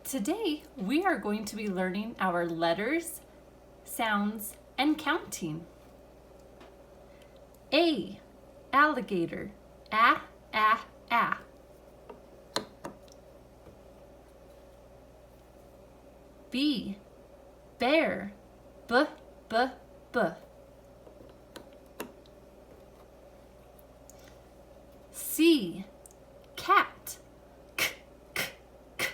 Today we are going to be learning our letters, sounds, and counting. A, alligator, ah, ah, ah. B, bear, b, b, b. C, cat, k, k, k.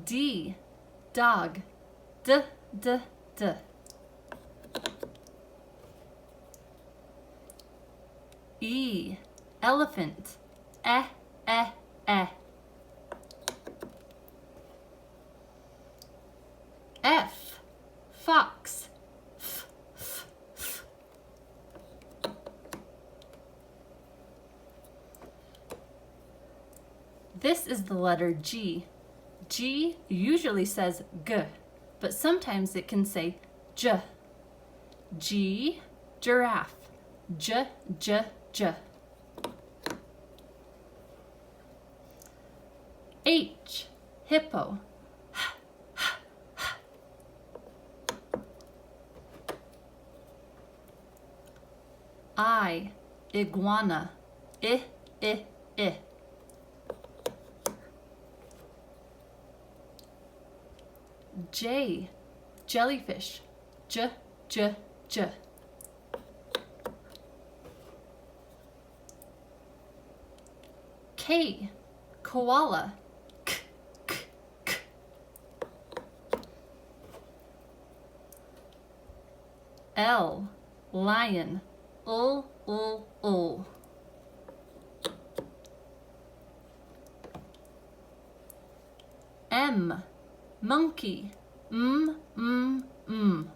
D, dog, d, d, d. E, elephant, eh, eh, eh. F, fox, f, f, f. This is the letter G. G usually says G, but sometimes it can say J. G, giraffe, J, J, J. H, hippo, I, iguana, I, I, I. J, jellyfish, J, J, J. K, koala, K, K, K. L, lion, L, L, L. M, monkey, M, M, M.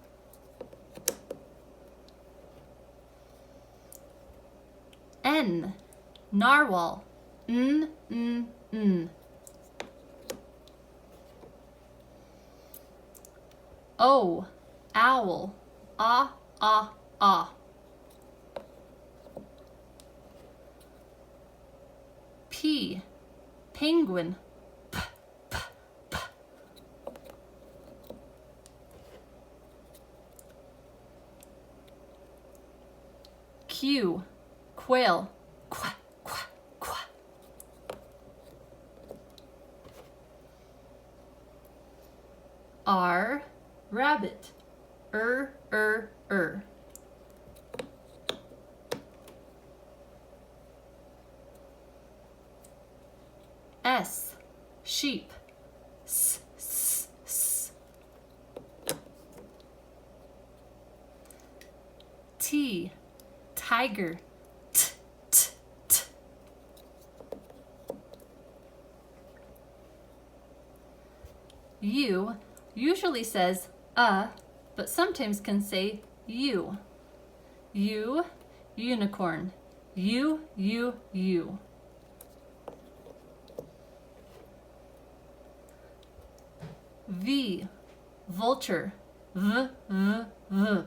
N, narwhal, N, N, N. O, owl, Ah, Ah, Ah. P, penguin, P, P, P. Q, quail, Qu, Qu, Qu. R, rabbit, Er. S, sheep, S, S, S. T, tiger, T, T, T. U usually says but sometimes can say U. U, unicorn, U, U, U. V, vulture, V, V, V.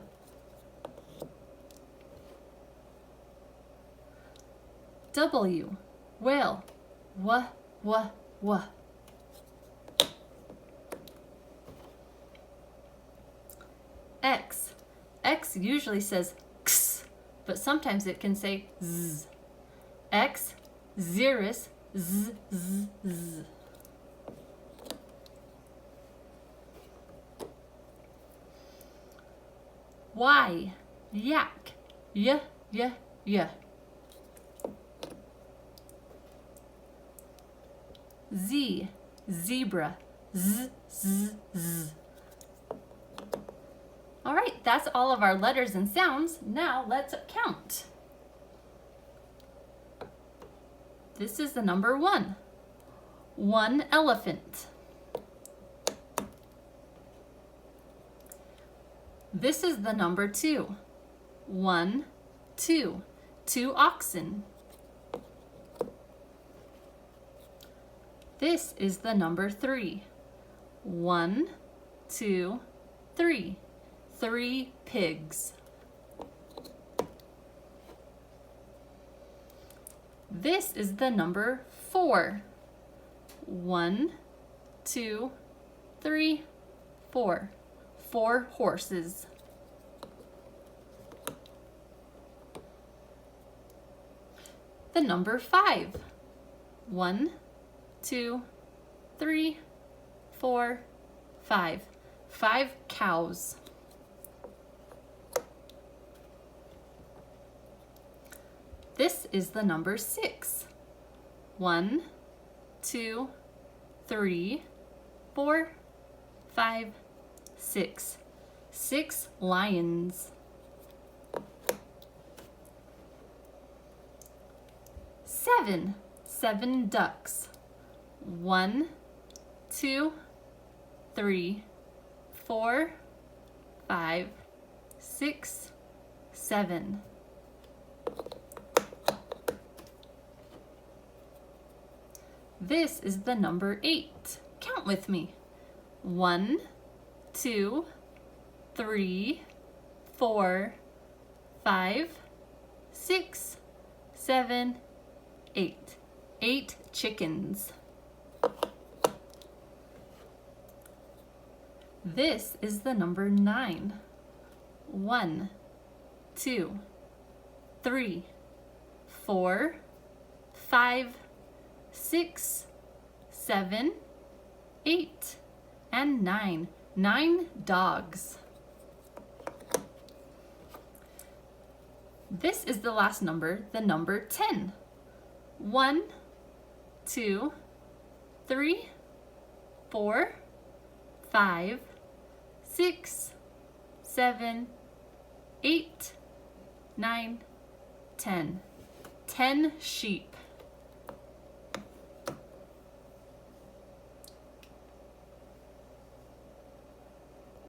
W, whale, W, W, W. X usually says X, but sometimes it can say Z. X, xeris, Z, Z, Z. Y, yak, Y, Y, Y. Z, zebra, Z, Z, Z. All right, that's all of our letters and sounds. Now let's count. This is the number 1. 1 elephant. This is the number 2. 1, 2. 2 oxen. This is the number 3. 1, 2, 3. 3 pigs. This is the number 4. 1, 2, 3, 4. 4 horses. The number 5. 1, 2, 3, 4, 5. 5 cows. This is the number 6. 1, 2, 3, 4, 5, 6. 6 lions. 7. 7 ducks. 1, 2, 3, 4, 5, 6, 7. This is the number 8. Count with me. 1, 2, 3, 4, 5, 6, 7, 8. 8 chickens. This is the number 9. 1, 2, 3, 4, 5, 6, 7, 8, and 9. 9 dogs. This is the last number, the number 10. 1, 2, 3, 4, 5, 6, 7, 8, 9, 10. 10 sheep.